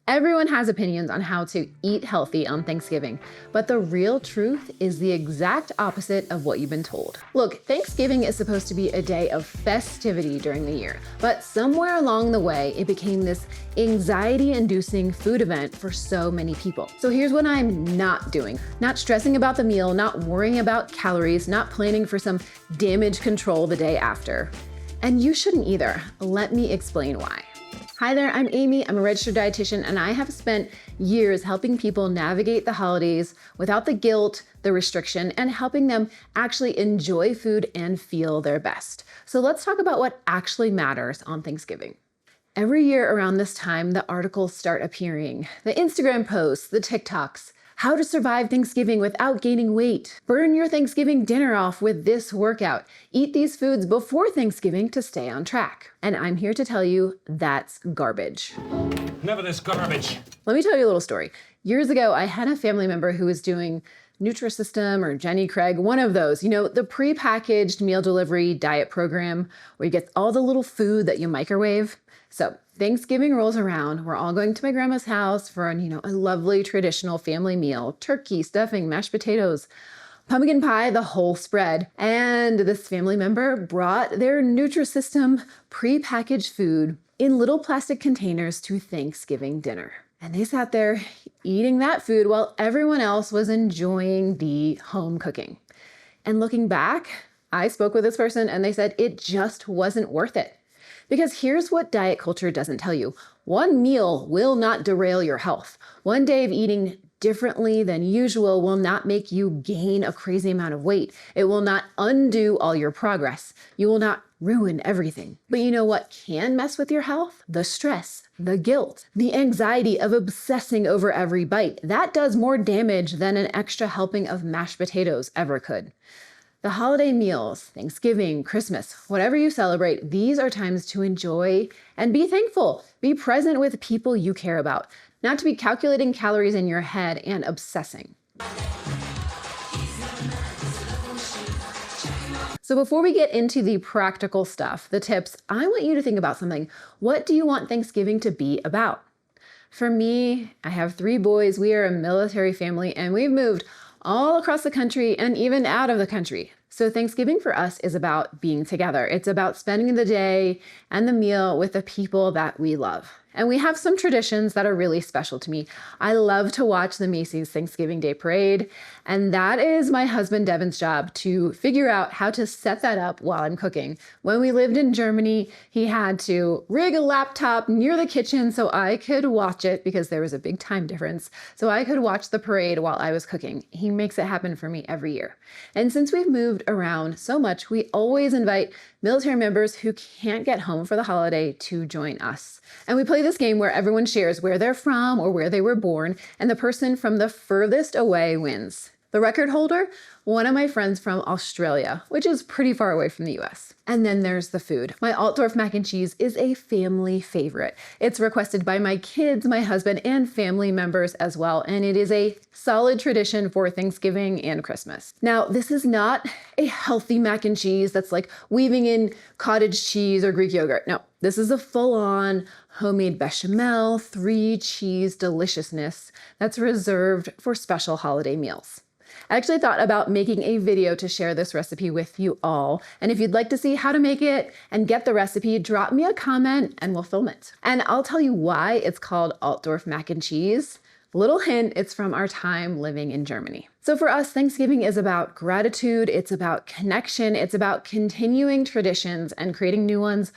Everyone has opinions on how to eat healthy on Thanksgiving, but the real truth is the exact opposite of what you've been told. Look, Thanksgiving is supposed to be a day of festivity during the year, but somewhere along the way, it became this anxiety-inducing food event for so many people. So here's what I'm not doing. Not stressing about the meal, not worrying about calories, not planning for some damage control the day after. And you shouldn't either. Let me explain why. Hi there, I'm Amy. I'm a registered dietitian, and I have spent years helping people navigate the holidays without the guilt, the restriction, and helping them actually enjoy food and feel their best. So let's talk about what actually matters on Thanksgiving. Every year around this time, the articles start appearing. The Instagram posts, the TikToks. How to survive Thanksgiving without gaining weight. Burn your Thanksgiving dinner off with this workout. Eat these foods before Thanksgiving to stay on track. And I'm here to tell you that's garbage. Never this garbage. Let me tell you a little story. Years ago, I had a family member who was doing Nutrisystem or Jenny Craig, one of those, the prepackaged meal delivery diet program where you get all the little food that you microwave. So Thanksgiving rolls around. We're all going to my grandma's house for a lovely traditional family meal, turkey, stuffing, mashed potatoes, pumpkin pie, the whole spread. And this family member brought their Nutrisystem prepackaged food in little plastic containers to Thanksgiving dinner. And they sat there eating that food while everyone else was enjoying the home cooking. And looking back, I spoke with this person and they said it just wasn't worth it. Because here's what diet culture doesn't tell you. One meal will not derail your health. One day of eating differently than usual will not make you gain a crazy amount of weight. It will not undo all your progress. You will not ruin everything. But you know what can mess with your health? The stress, the guilt, the anxiety of obsessing over every bite. That does more damage than an extra helping of mashed potatoes ever could. The holiday meals, Thanksgiving, Christmas, whatever you celebrate, these are times to enjoy and be thankful. Be present with people you care about, not to be calculating calories in your head and obsessing. So before we get into the practical stuff, the tips, I want you to think about something. What do you want Thanksgiving to be about? For me, I have 3 boys. We are a military family, and we've moved all across the country and even out of the country. So Thanksgiving for us is about being together. It's about spending the day and the meal with the people that we love. And we have some traditions that are really special to me. I love to watch the Macy's Thanksgiving Day Parade, and that is my husband Devin's job to figure out how to set that up while I'm cooking. When we lived in Germany, he had to rig a laptop near the kitchen so I could watch it because there was a big time difference. So I could watch the parade while I was cooking. He makes it happen for me every year. And since we've moved around so much, we always invite military members who can't get home for the holiday to join us. And we play this game where everyone shares where they're from or where they were born, and the person from the furthest away wins. The record holder, one of my friends from Australia, which is pretty far away from the US. And then there's the food. My Altdorf mac and cheese is a family favorite. It's requested by my kids, my husband, and family members as well. And it is a solid tradition for Thanksgiving and Christmas. Now, this is not a healthy mac and cheese that's like weaving in cottage cheese or Greek yogurt. No, this is a full-on homemade bechamel, 3-cheese deliciousness that's reserved for special holiday meals. I actually thought about making a video to share this recipe with you all. And if you'd like to see how to make it and get the recipe, drop me a comment and we'll film it. And I'll tell you why it's called Altdorf mac and cheese. Little hint, it's from our time living in Germany. So for us, Thanksgiving is about gratitude, it's about connection, it's about continuing traditions and creating new ones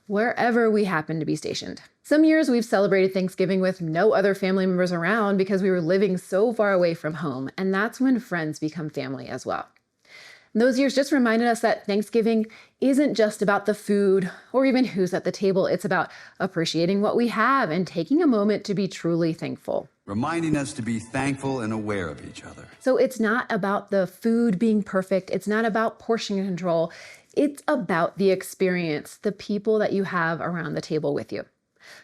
wherever we happen to be stationed. Some years we've celebrated Thanksgiving with no other family members around because we were living so far away from home, and that's when friends become family as well. And those years just reminded us that Thanksgiving isn't just about the food or even who's at the table. It's about appreciating what we have and taking a moment to be truly thankful. Reminding us to be thankful and aware of each other. So it's not about the food being perfect. It's not about portion control. It's about the experience, the people that you have around the table with you.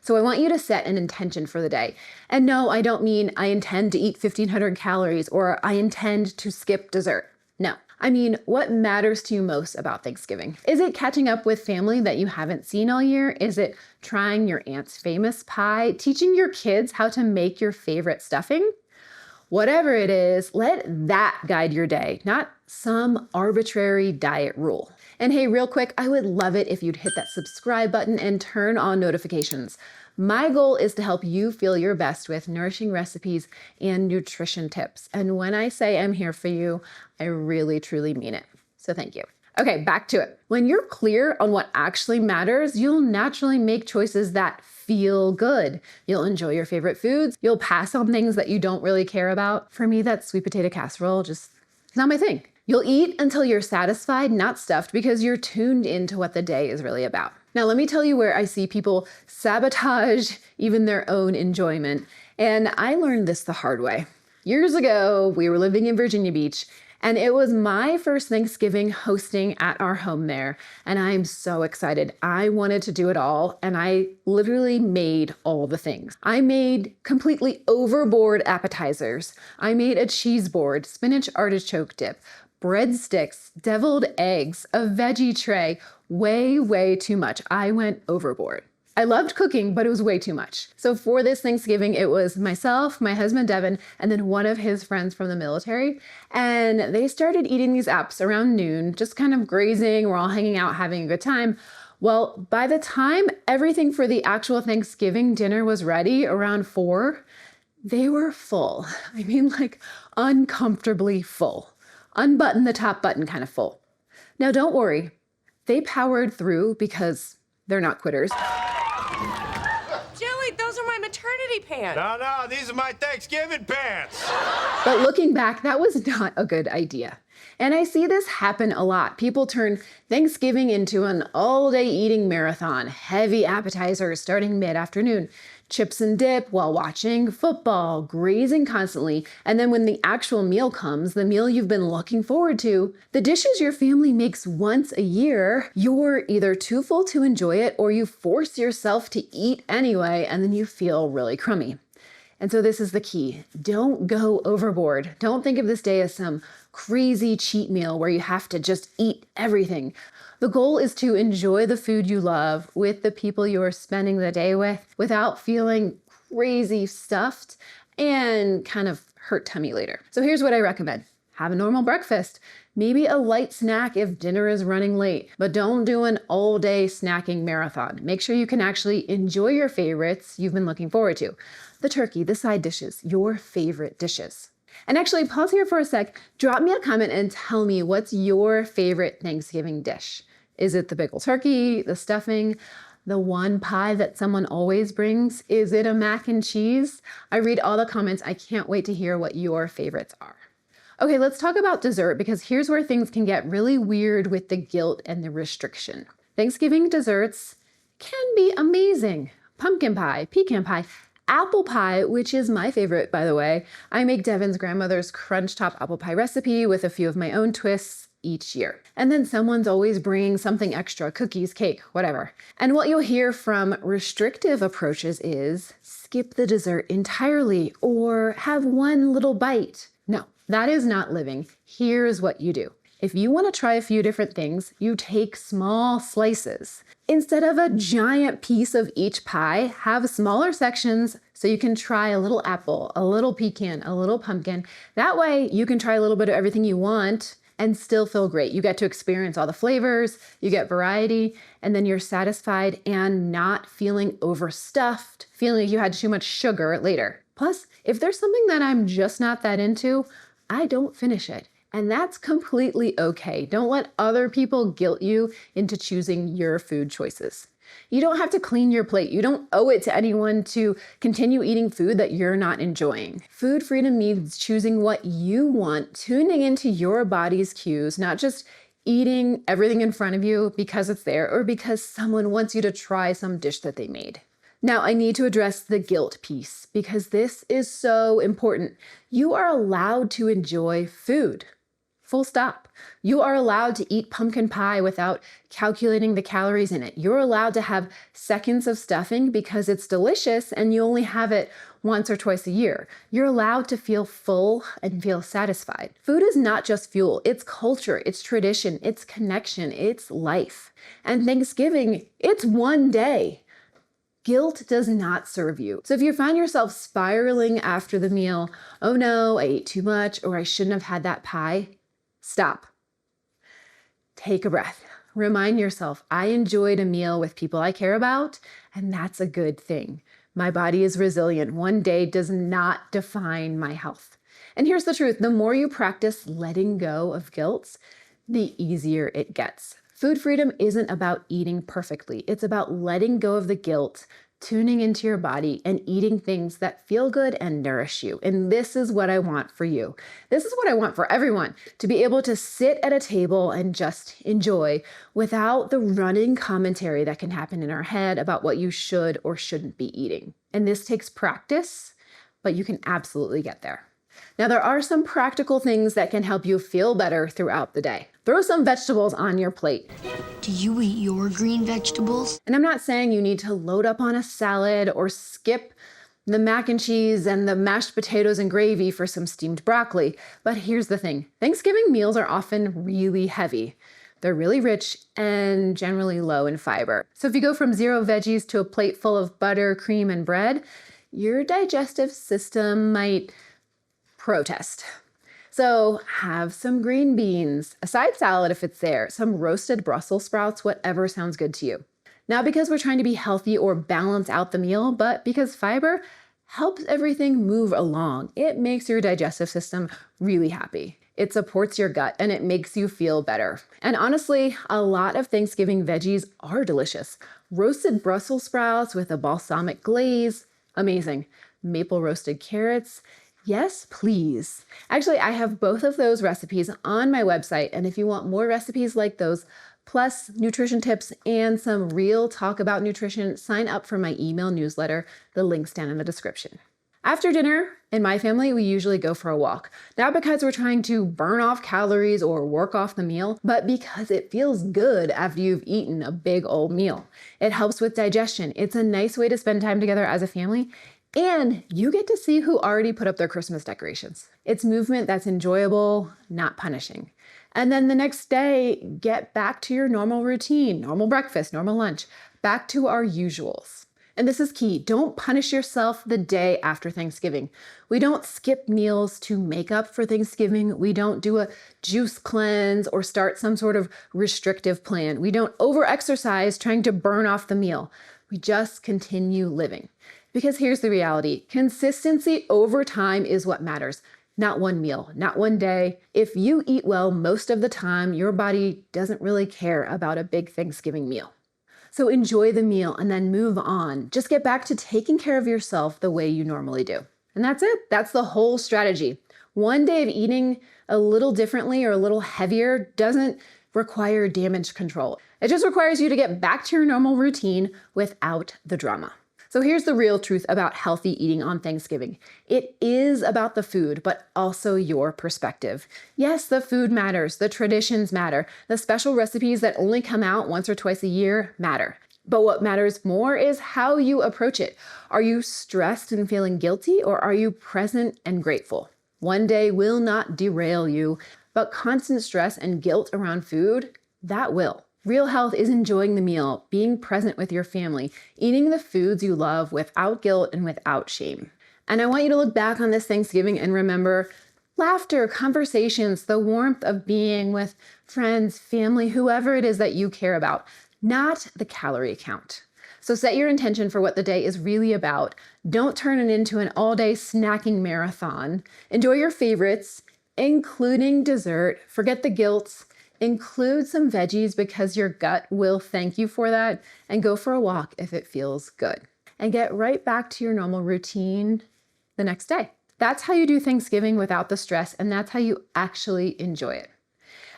So I want you to set an intention for the day. And no, I don't mean I intend to eat 1,500 calories or I intend to skip dessert. No, I mean, what matters to you most about Thanksgiving? Is it catching up with family that you haven't seen all year? Is it trying your aunt's famous pie? Teaching your kids how to make your favorite stuffing? Whatever it is, let that guide your day, not some arbitrary diet rule. And hey, real quick, I would love it if you'd hit that subscribe button and turn on notifications. My goal is to help you feel your best with nourishing recipes and nutrition tips. And when I say I'm here for you, I really, truly mean it. So thank you. Okay, back to it. When you're clear on what actually matters, you'll naturally make choices that feel good. You'll enjoy your favorite foods. You'll pass on things that you don't really care about. For me, that sweet potato casserole just not my thing. You'll eat until you're satisfied, not stuffed, because you're tuned into what the day is really about. Now, let me tell you where I see people sabotage even their own enjoyment. And I learned this the hard way. Years ago, we were living in Virginia Beach, and it was my first Thanksgiving hosting at our home there. And I'm so excited. I wanted to do it all, and I literally made all the things. I made completely overboard appetizers. I made a cheese board, spinach artichoke dip, breadsticks, deviled eggs, a veggie tray, way too much. I went overboard. I loved cooking, but it was way too much. So for this Thanksgiving, it was myself, my husband Devin, and then one of his friends from the military. And they started eating these apps around noon, just kind of grazing. We're all hanging out, having a good time. Well, by the time everything for the actual Thanksgiving dinner was ready around 4, they were full. I mean, like uncomfortably full. Unbutton the top button kind of full. Now, don't worry. They powered through because they're not quitters. Joey, those are my maternity pants. No, these are my Thanksgiving pants. But looking back, that was not a good idea. And I see this happen a lot. People turn Thanksgiving into an all-day eating marathon, heavy appetizers starting mid-afternoon, chips and dip while watching football, grazing constantly, and then when the actual meal comes, the meal you've been looking forward to, the dishes your family makes once a year, you're either too full to enjoy it or you force yourself to eat anyway, and then you feel really crummy. And so this is the key. Don't go overboard. Don't think of this day as some crazy cheat meal where you have to just eat everything. The goal is to enjoy the food you love with the people you are spending the day with without feeling crazy stuffed and kind of hurt tummy later. So here's what I recommend. Have a normal breakfast, maybe a light snack if dinner is running late, but don't do an all-day snacking marathon. Make sure you can actually enjoy your favorites you've been looking forward to. The turkey, the side dishes, your favorite dishes. And actually, pause here for a sec. Drop me a comment and tell me what's your favorite Thanksgiving dish. Is it the big old turkey, the stuffing, the one pie that someone always brings? Is it a mac and cheese? I read all the comments. I can't wait to hear what your favorites are. Okay, let's talk about dessert because here's where things can get really weird with the guilt and the restriction. Thanksgiving desserts can be amazing. Pumpkin pie, pecan pie, apple pie, which is my favorite, by the way. I make Devin's grandmother's crunch top apple pie recipe with a few of my own twists each year. And then someone's always bringing something extra, cookies, cake, whatever. And what you'll hear from restrictive approaches is skip the dessert entirely or have one little bite. No, that is not living. Here's what you do. If you want to try a few different things, you take small slices. Instead of a giant piece of each pie, have smaller sections so you can try a little apple, a little pecan, a little pumpkin. That way you can try a little bit of everything you want and still feel great. You get to experience all the flavors, you get variety, and then you're satisfied and not feeling overstuffed, feeling like you had too much sugar later. Plus, if there's something that I'm just not that into, I don't finish it. And that's completely okay. Don't let other people guilt you into choosing your food choices. You don't have to clean your plate. You don't owe it to anyone to continue eating food that you're not enjoying. Food freedom means choosing what you want, tuning into your body's cues, not just eating everything in front of you because it's there or because someone wants you to try some dish that they made. Now, I need to address the guilt piece because this is so important. You are allowed to enjoy food. Full stop. You are allowed to eat pumpkin pie without calculating the calories in it. You're allowed to have seconds of stuffing because it's delicious and you only have it once or twice a year. You're allowed to feel full and feel satisfied. Food is not just fuel, it's culture, it's tradition, it's connection, it's life. And Thanksgiving, it's one day. Guilt does not serve you. So if you find yourself spiraling after the meal, oh no, I ate too much, or I shouldn't have had that pie, stop. Take a breath. Remind yourself, I enjoyed a meal with people I care about, and that's a good thing. My body is resilient. One day does not define my health. And here's the truth. The more you practice letting go of guilt, the easier it gets. Food freedom isn't about eating perfectly. It's about letting go of the guilt, tuning into your body, and eating things that feel good and nourish you. And this is what I want for you. This is what I want for everyone, to be able to sit at a table and just enjoy without the running commentary that can happen in our head about what you should or shouldn't be eating. And this takes practice, but you can absolutely get there. Now, there are some practical things that can help you feel better throughout the day. Throw some vegetables on your plate. Do you eat your green vegetables? And I'm not saying you need to load up on a salad or skip the mac and cheese and the mashed potatoes and gravy for some steamed broccoli. But here's the thing. Thanksgiving meals are often really heavy. They're really rich and generally low in fiber. So if you go from 0 veggies to a plate full of butter, cream, and bread, your digestive system might protest. So have some green beans, a side salad if it's there, some roasted Brussels sprouts, whatever sounds good to you. Not because we're trying to be healthy or balance out the meal, but because fiber helps everything move along. It makes your digestive system really happy. It supports your gut and it makes you feel better. And honestly, a lot of Thanksgiving veggies are delicious. Roasted Brussels sprouts with a balsamic glaze, amazing. Maple roasted carrots, yes, please. Actually, I have both of those recipes on my website. And if you want more recipes like those, plus nutrition tips and some real talk about nutrition, sign up for my email newsletter. The link's down in the description. After dinner, in my family, we usually go for a walk. Not because we're trying to burn off calories or work off the meal, but because it feels good after you've eaten a big old meal. It helps with digestion. It's a nice way to spend time together as a family. And you get to see who already put up their Christmas decorations. It's movement that's enjoyable, not punishing. And then the next day, get back to your normal routine, normal breakfast, normal lunch, back to our usuals. And this is key. Don't punish yourself the day after Thanksgiving. We don't skip meals to make up for Thanksgiving. We don't do a juice cleanse or start some sort of restrictive plan. We don't over-exercise trying to burn off the meal. We just continue living. Because here's the reality. Consistency over time is what matters. Not one meal, not one day. If you eat well most of the time, your body doesn't really care about a big Thanksgiving meal. So enjoy the meal and then move on. Just get back to taking care of yourself the way you normally do. And that's it. That's the whole strategy. One day of eating a little differently or a little heavier doesn't require damage control. It just requires you to get back to your normal routine without the drama. So here's the real truth about healthy eating on Thanksgiving. It is about the food, but also your perspective. Yes, the food matters. The traditions matter. The special recipes that only come out once or twice a year matter. But what matters more is how you approach it. Are you stressed and feeling guilty, or are you present and grateful? One day will not derail you, but constant stress and guilt around food, that will. Real health is enjoying the meal, being present with your family, eating the foods you love without guilt and without shame. And I want you to look back on this Thanksgiving and remember laughter, conversations, the warmth of being with friends, family, whoever it is that you care about, not the calorie count. So set your intention for what the day is really about. Don't turn it into an all-day snacking marathon. Enjoy your favorites, including dessert. Forget the guilt. Include some veggies because your gut will thank you for that, and go for a walk if it feels good. And get right back to your normal routine the next day. That's how you do Thanksgiving without the stress, and that's how you actually enjoy it.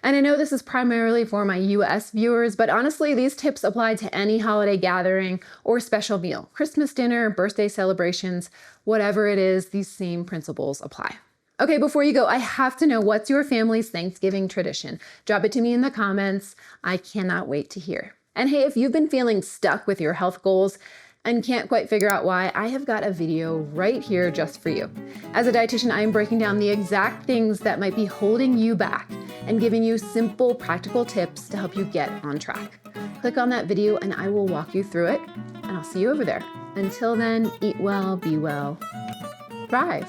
And I know this is primarily for my US viewers, but honestly, these tips apply to any holiday gathering or special meal. Christmas dinner, birthday celebrations, whatever it is, these same principles apply. Okay, before you go, I have to know, what's your family's Thanksgiving tradition? Drop it to me in the comments. I cannot wait to hear. And hey, if you've been feeling stuck with your health goals and can't quite figure out why, I have got a video right here just for you. As a dietitian, I am breaking down the exact things that might be holding you back and giving you simple, practical tips to help you get on track. Click on that video and I will walk you through it, and I'll see you over there. Until then, eat well, be well, thrive.